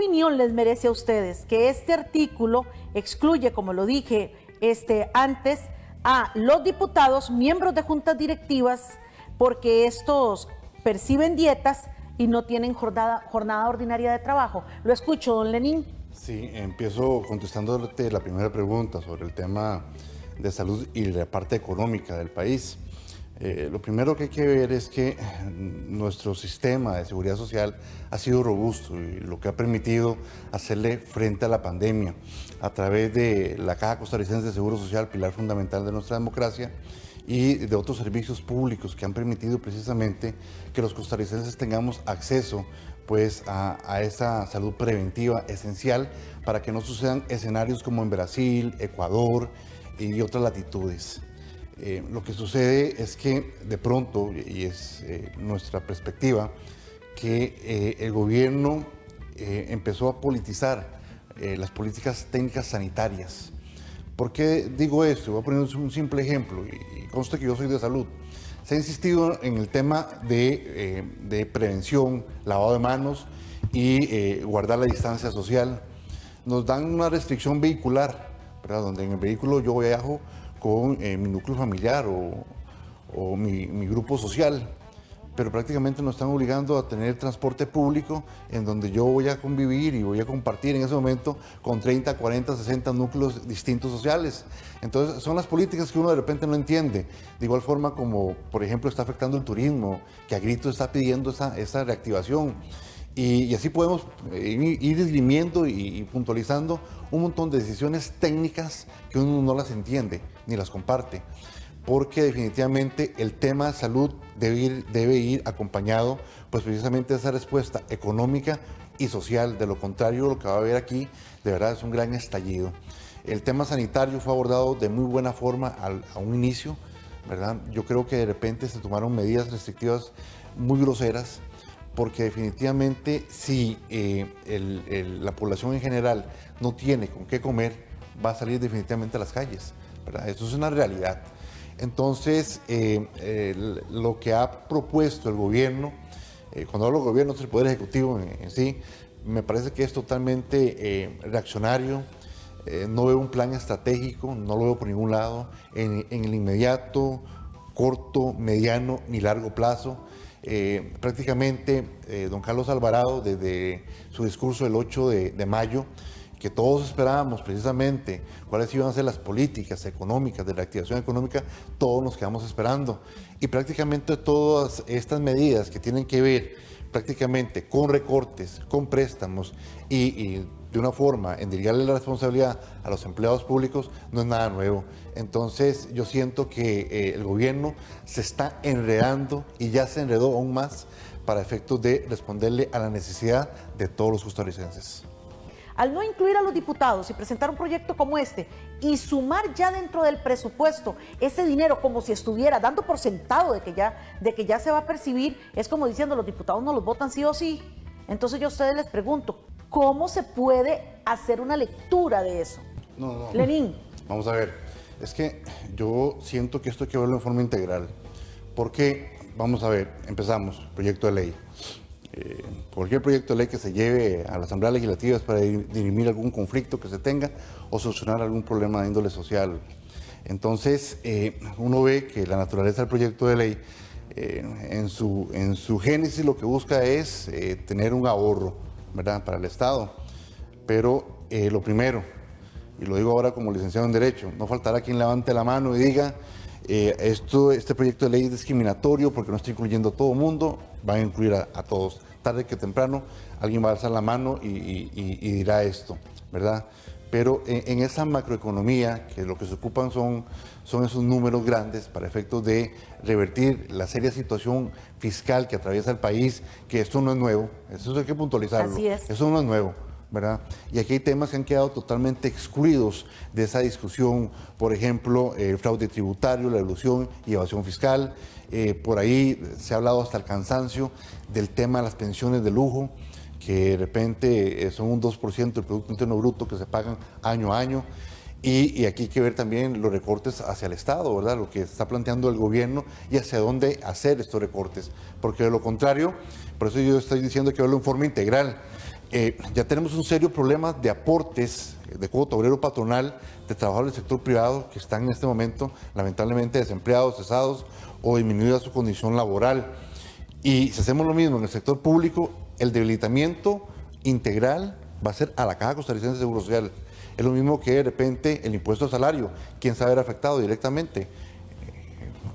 opinión les merece a ustedes que este artículo excluye, como lo dije antes, a los diputados, miembros de juntas directivas, porque estos perciben dietas y no tienen jornada ordinaria de trabajo? Lo escucho, don Lenín. Sí, empiezo contestándote la primera pregunta sobre el tema de salud y la parte económica del país. Lo primero que hay que ver es que nuestro sistema de seguridad social ha sido robusto y lo que ha permitido hacerle frente a la pandemia a través de la Caja Costarricense de Seguro Social, pilar fundamental de nuestra democracia, y de otros servicios públicos que han permitido precisamente que los costarricenses tengamos acceso pues a esa salud preventiva esencial para que no sucedan escenarios como en Brasil, Ecuador y otras latitudes. Lo que sucede es que de pronto, y es nuestra perspectiva, que el gobierno empezó a politizar las políticas técnicas sanitarias. ¿Por qué digo esto? Voy a poner un simple ejemplo, y consta que yo soy de salud. Se ha insistido en el tema de prevención, lavado de manos y guardar la distancia social. Nos dan una restricción vehicular, ¿verdad? Donde en el vehículo yo viajo con mi núcleo familiar o mi grupo social, pero prácticamente nos están obligando a tener transporte público en donde yo voy a convivir y voy a compartir en ese momento con 30, 40, 60 núcleos distintos sociales. Entonces son las políticas que uno de repente no entiende. De igual forma como, por ejemplo, está afectando el turismo, que a gritos está pidiendo esa reactivación. Y así podemos ir esgrimiendo y puntualizando un montón de decisiones técnicas que uno no las entiende ni las comparte, porque definitivamente el tema de salud debe ir acompañado pues precisamente de esa respuesta económica y social. De lo contrario, lo que va a haber aquí de verdad es un gran estallido. El tema sanitario fue abordado de muy buena forma a un inicio, ¿verdad? Yo creo que de repente se tomaron medidas restrictivas muy groseras, porque definitivamente si la población en general no tiene con qué comer, va a salir definitivamente a las calles, ¿verdad? Eso es una realidad. Entonces, lo que ha propuesto el gobierno, cuando hablo del gobierno es el Poder Ejecutivo en sí, me parece que es totalmente reaccionario. No veo un plan estratégico, no lo veo por ningún lado, en el inmediato, corto, mediano ni largo plazo. Prácticamente don Carlos Alvarado, desde su discurso del 8 de mayo, que todos esperábamos precisamente cuáles iban a ser las políticas económicas de la activación económica, todos nos quedamos esperando. Y prácticamente todas estas medidas que tienen que ver prácticamente con recortes, con préstamos y de una forma en delegarle la responsabilidad a los empleados públicos no es nada nuevo. Entonces yo siento que el gobierno se está enredando y ya se enredó aún más para efectos de responderle a la necesidad de todos los costarricenses. Al no incluir a los diputados y presentar un proyecto como este y sumar ya dentro del presupuesto ese dinero como si estuviera dando por sentado de que ya se va a percibir, es como diciendo los diputados no los votan sí o sí. Entonces yo a ustedes les pregunto, ¿cómo se puede hacer una lectura de eso? No. Lenín. Vamos a ver, es que yo siento que esto hay que verlo en forma integral, porque, vamos a ver, empezamos, proyecto de ley. Cualquier proyecto de ley que se lleve a la Asamblea Legislativa es para dirimir algún conflicto que se tenga o solucionar algún problema de índole social. Entonces, uno ve que la naturaleza del proyecto de ley, en su génesis lo que busca es tener un ahorro, ¿verdad?, para el Estado. Pero lo primero, y lo digo ahora como licenciado en Derecho, no faltará quien levante la mano y diga este proyecto de ley es discriminatorio porque no está incluyendo a todo el mundo, va a incluir a todos. Tarde que temprano alguien va a alzar la mano y dirá esto, ¿verdad? Pero en esa macroeconomía, que lo que se ocupan son esos números grandes para efectos de revertir la seria situación fiscal que atraviesa el país, que esto no es nuevo, eso hay que puntualizarlo. Así es. Eso no es nuevo, ¿verdad? Y aquí hay temas que han quedado totalmente excluidos de esa discusión, por ejemplo, el fraude tributario, la elusión y evasión fiscal. Por ahí se ha hablado hasta el cansancio del tema de las pensiones de lujo, que de repente son un 2% del Producto Interno Bruto que se pagan año a año. Y aquí hay que ver también los recortes hacia el Estado, ¿verdad? Lo que está planteando el gobierno y hacia dónde hacer estos recortes. Porque de lo contrario, por eso yo estoy diciendo que verlo en forma integral. Ya tenemos un serio problema de aportes de cuota obrero patronal de trabajadores del sector privado que están en este momento lamentablemente desempleados, cesados o disminuida su condición laboral. Y si hacemos lo mismo en el sector público, el debilitamiento integral va a ser a la Caja Costarricense de Seguro Social. Es lo mismo que de repente el impuesto al salario, quién sabe ver afectado directamente.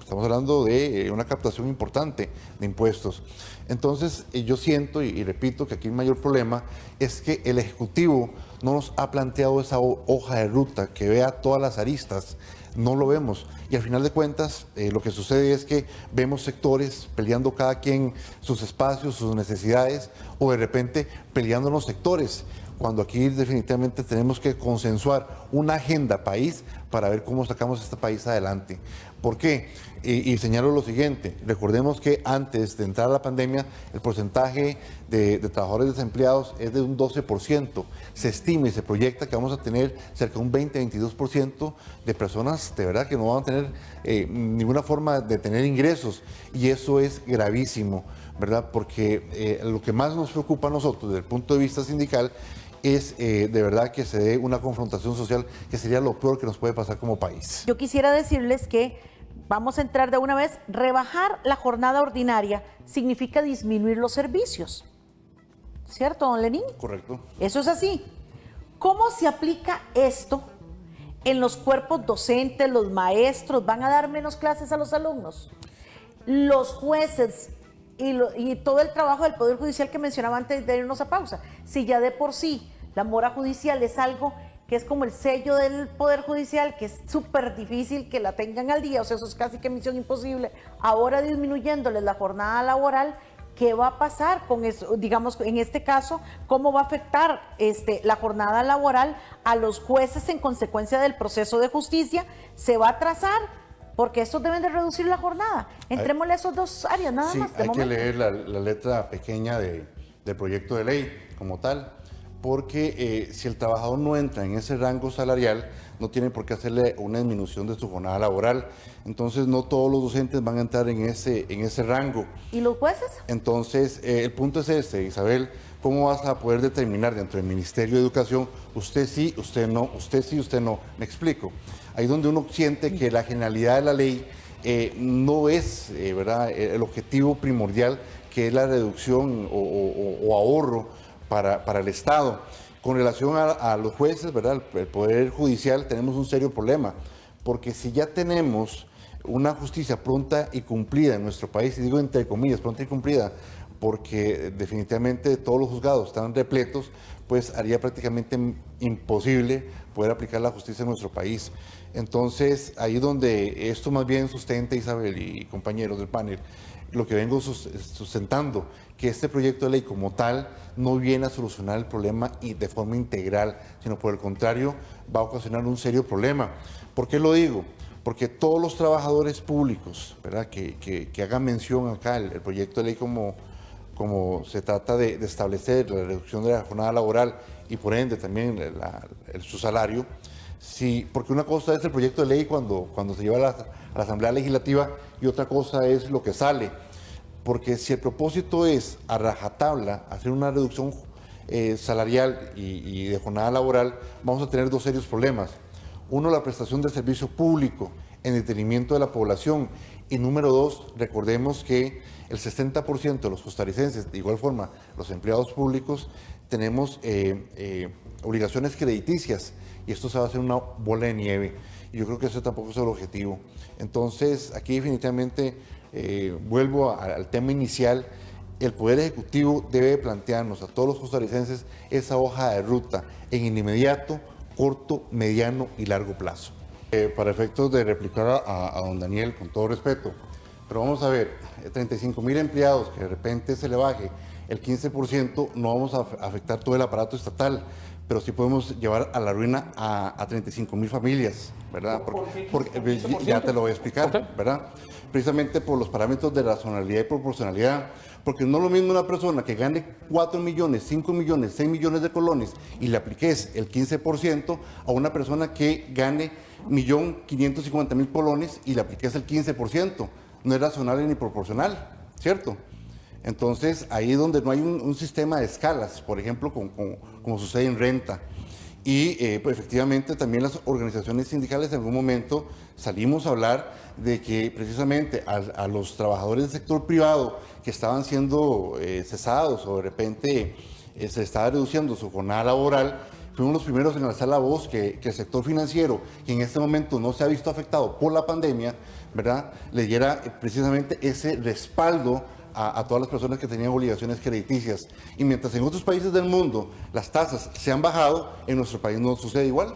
Estamos hablando de una captación importante de impuestos. Entonces, yo siento y repito que aquí el mayor problema es que el Ejecutivo no nos ha planteado esa hoja de ruta que vea todas las aristas. No lo vemos. Y al final de cuentas, lo que sucede es que vemos sectores peleando cada quien sus espacios, sus necesidades, o de repente peleando en los sectores, cuando aquí definitivamente tenemos que consensuar una agenda país para ver cómo sacamos este país adelante. ¿Por qué? Y señalo lo siguiente, recordemos que antes de entrar a la pandemia, el porcentaje de trabajadores desempleados es de un 12%. Se estima y se proyecta que vamos a tener cerca de un 20-22% de personas de verdad que no van a tener ninguna forma de tener ingresos, y eso es gravísimo, ¿verdad? Porque lo que más nos preocupa a nosotros desde el punto de vista sindical es de verdad que se dé una confrontación social, que sería lo peor que nos puede pasar como país. Yo quisiera decirles que vamos a entrar de una vez. Rebajar la jornada ordinaria significa disminuir los servicios. ¿Cierto, don Lenín? Correcto. Eso es así. ¿Cómo se aplica esto en los cuerpos docentes? ¿Los maestros van a dar menos clases a los alumnos? Los jueces y todo el trabajo del Poder Judicial que mencionaba antes de irnos a pausa. Si ya de por sí la mora judicial es algo que es como el sello del Poder Judicial, que es súper difícil que la tengan al día, o sea, eso es casi que misión imposible. Ahora disminuyéndoles la jornada laboral, ¿qué va a pasar con eso? Digamos, en este caso, ¿cómo va a afectar la jornada laboral a los jueces en consecuencia del proceso de justicia? ¿Se va a atrasar? Porque estos deben de reducir la jornada. Entrémosle a esos dos áreas, nada más. Sí, hay que leer la letra pequeña del proyecto de ley como tal, porque si el trabajador no entra en ese rango salarial, no tiene por qué hacerle una disminución de su jornada laboral. Entonces, no todos los docentes van a entrar en ese rango. ¿Y los jueces? Entonces, el punto es este, Isabel, ¿cómo vas a poder determinar dentro del Ministerio de Educación, usted sí, usted no, usted sí, usted no? Me explico. Ahí donde uno siente que la generalidad de la ley no es ¿verdad? El objetivo primordial, que es la reducción o ahorro para el Estado. Con relación a los jueces, ¿verdad? El Poder Judicial, tenemos un serio problema, porque si ya tenemos una justicia pronta y cumplida en nuestro país, y digo entre comillas, pronta y cumplida, porque definitivamente todos los juzgados están repletos, pues haría prácticamente imposible poder aplicar la justicia en nuestro país. Entonces, ahí donde esto más bien sustenta, Isabel y compañeros del panel, lo que vengo sustentando, que este proyecto de ley como tal no viene a solucionar el problema y de forma integral, sino por el contrario va a ocasionar un serio problema. ¿Por qué lo digo? Porque todos los trabajadores públicos, ¿verdad? que hagan mención acá el proyecto de ley como se trata de establecer la reducción de la jornada laboral y por ende también su salario, sí, porque una cosa es el proyecto de ley cuando se lleva a la Asamblea Legislativa y otra cosa es lo que sale. Porque si el propósito es a rajatabla hacer una reducción salarial y de jornada laboral, vamos a tener dos serios problemas. Uno, la prestación de servicio público en detrimento de la población. Y número dos, recordemos que el 60% de los costarricenses, de igual forma los empleados públicos, tenemos obligaciones crediticias y esto se va a hacer una bola de nieve. Y yo creo que ese tampoco es el objetivo. Entonces, aquí definitivamente vuelvo al tema inicial. El Poder Ejecutivo debe plantearnos a todos los costarricenses esa hoja de ruta en el inmediato, corto, mediano y largo plazo. Para efectos de replicar a don Daniel, con todo respeto, pero vamos a ver, 35,000 empleados que de repente se le baje el 15%, no vamos a afectar todo el aparato estatal, pero sí podemos llevar a la ruina a 35,000 familias, ¿verdad? Porque ya te lo voy a explicar, ¿verdad? Precisamente por los parámetros de racionalidad y proporcionalidad, porque no es lo mismo una persona que gane 4 millones, 5 millones, 6 millones de colones y le apliques el 15% a una persona que gane 1.550.000 colones y le apliques el 15%. No es razonable ni proporcional, ¿cierto? Entonces, ahí es donde no hay un sistema de escalas, por ejemplo, como sucede en renta. Y pues efectivamente también las organizaciones sindicales en algún momento salimos a hablar de que precisamente a los trabajadores del sector privado que estaban siendo cesados o de repente se estaba reduciendo su jornada laboral, fuimos los primeros en alzar la voz que el sector financiero, que en este momento no se ha visto afectado por la pandemia, ¿verdad?, le diera precisamente ese respaldo a todas las personas que tenían obligaciones crediticias. Y mientras en otros países del mundo las tasas se han bajado, en nuestro país no sucede igual,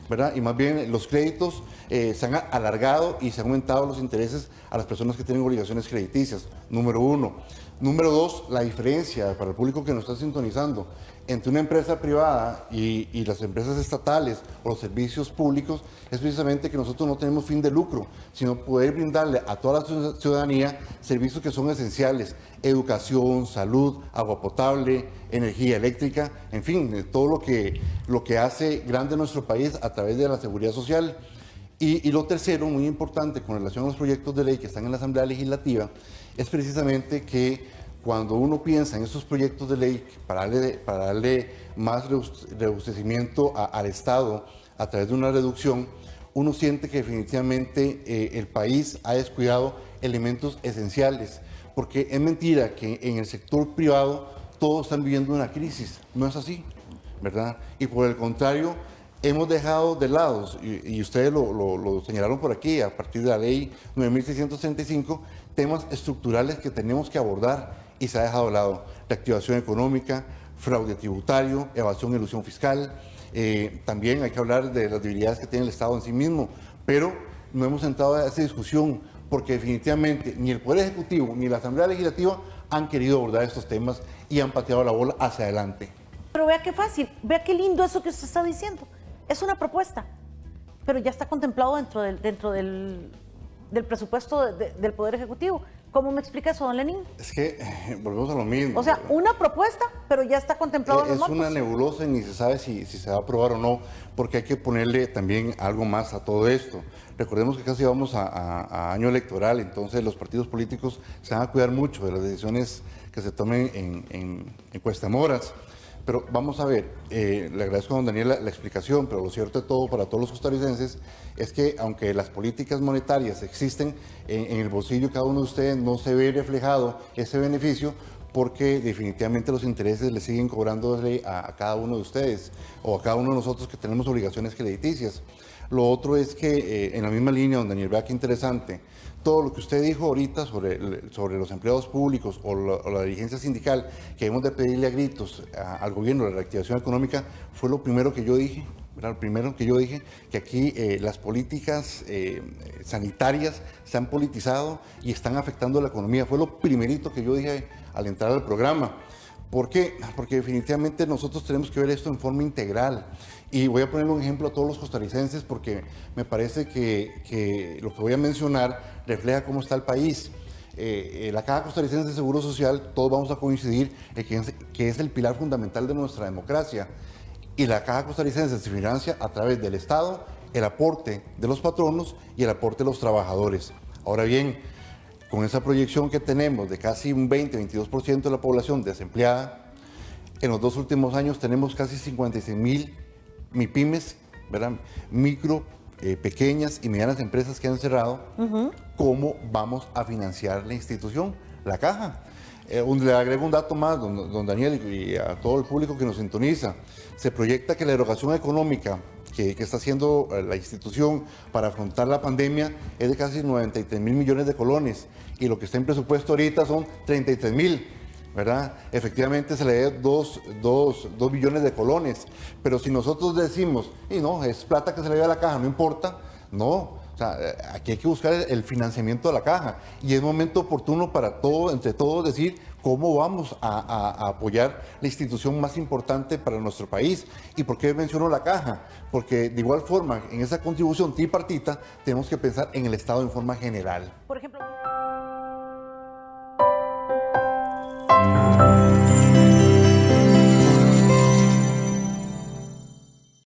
¿verdad? Y más bien los créditos se han alargado y se han aumentado los intereses a las personas que tienen obligaciones crediticias, número uno. Número dos, la diferencia para el público que nos está sintonizando entre una empresa privada y las empresas estatales o los servicios públicos es precisamente que nosotros no tenemos fin de lucro, sino poder brindarle a toda la ciudadanía servicios que son esenciales: educación, salud, agua potable, energía eléctrica, en fin, todo lo que hace grande nuestro país a través de la seguridad social. Y lo tercero, muy importante con relación a los proyectos de ley que están en la Asamblea Legislativa, es precisamente que cuando uno piensa en estos proyectos de ley para darle más robustecimiento al Estado a través de una reducción, uno siente que definitivamente el país ha descuidado elementos esenciales, porque es mentira que en el sector privado todos están viviendo una crisis, no es así, ¿verdad? Y por el contrario, hemos dejado de lado, y ustedes lo señalaron por aquí, a partir de la ley 9.635, temas estructurales que tenemos que abordar y se ha dejado de lado: reactivación económica, fraude tributario, evasión y elusión fiscal. También hay que hablar de las debilidades que tiene el Estado en sí mismo, pero no hemos entrado a esa discusión porque definitivamente ni el Poder Ejecutivo ni la Asamblea Legislativa han querido abordar estos temas y han pateado la bola hacia adelante. Pero vea qué fácil, vea qué lindo eso que usted está diciendo. Es una propuesta, pero ya está contemplado dentro del presupuesto del Poder Ejecutivo. ¿Cómo me explica eso, don Lenín? Es que volvemos a lo mismo. O sea, una propuesta, pero ya está contemplado en los montos. Es una nebulosa y ni se sabe si se va a aprobar o no, porque hay que ponerle también algo más a todo esto. Recordemos que casi vamos a año electoral, entonces los partidos políticos se van a cuidar mucho de las decisiones que se tomen en Cuestamoras. Pero vamos a ver, le agradezco a don Daniel la explicación, pero lo cierto de todo para todos los costarricenses es que aunque las políticas monetarias existen, en el bolsillo de cada uno de ustedes no se ve reflejado ese beneficio, porque definitivamente los intereses le siguen cobrando a cada uno de ustedes o a cada uno de nosotros que tenemos obligaciones crediticias. Lo otro es que en la misma línea, don Daniel, vea qué interesante, todo lo que usted dijo ahorita sobre los empleados públicos o la dirigencia sindical, que debemos de pedirle a gritos al gobierno la reactivación económica, fue lo primero que yo dije. Lo primero que yo dije, que aquí las políticas sanitarias se han politizado y están afectando la economía. Fue lo primerito que yo dije al entrar al programa. ¿Por qué? Porque definitivamente nosotros tenemos que ver esto en forma integral. Y voy a poner un ejemplo a todos los costarricenses porque me parece que lo que voy a mencionar refleja cómo está el país. La Caja Costarricense de Seguro Social, todos vamos a coincidir en que es el pilar fundamental de nuestra democracia. Y la Caja Costarricense se financia a través del Estado, el aporte de los patronos y el aporte de los trabajadores. Ahora bien, con esa proyección que tenemos de casi un 20-22% de la población desempleada, en los 2 últimos años tenemos casi 56,000 MIPYMES, ¿verdad? Micro, pequeñas y medianas empresas que han cerrado. ¿Cómo vamos a financiar la institución, la Caja? Le agrego un dato más, don Daniel, y a todo el público que nos sintoniza. Se proyecta que la erogación económica que está haciendo la institución para afrontar la pandemia es de casi 93,000 millones de colones, y lo que está en presupuesto ahorita son 33,000, ¿verdad? Efectivamente se le dé 2 billones de colones, pero si nosotros decimos, y no, es plata que se le dé a la Caja, no importa, no. O sea, aquí hay que buscar el financiamiento de la Caja y es momento oportuno para entre todos decir cómo vamos a apoyar la institución más importante para nuestro país. ¿Y por qué menciono la Caja? Porque de igual forma, en esa contribución tripartita tenemos que pensar en el Estado en forma general. Por ejemplo,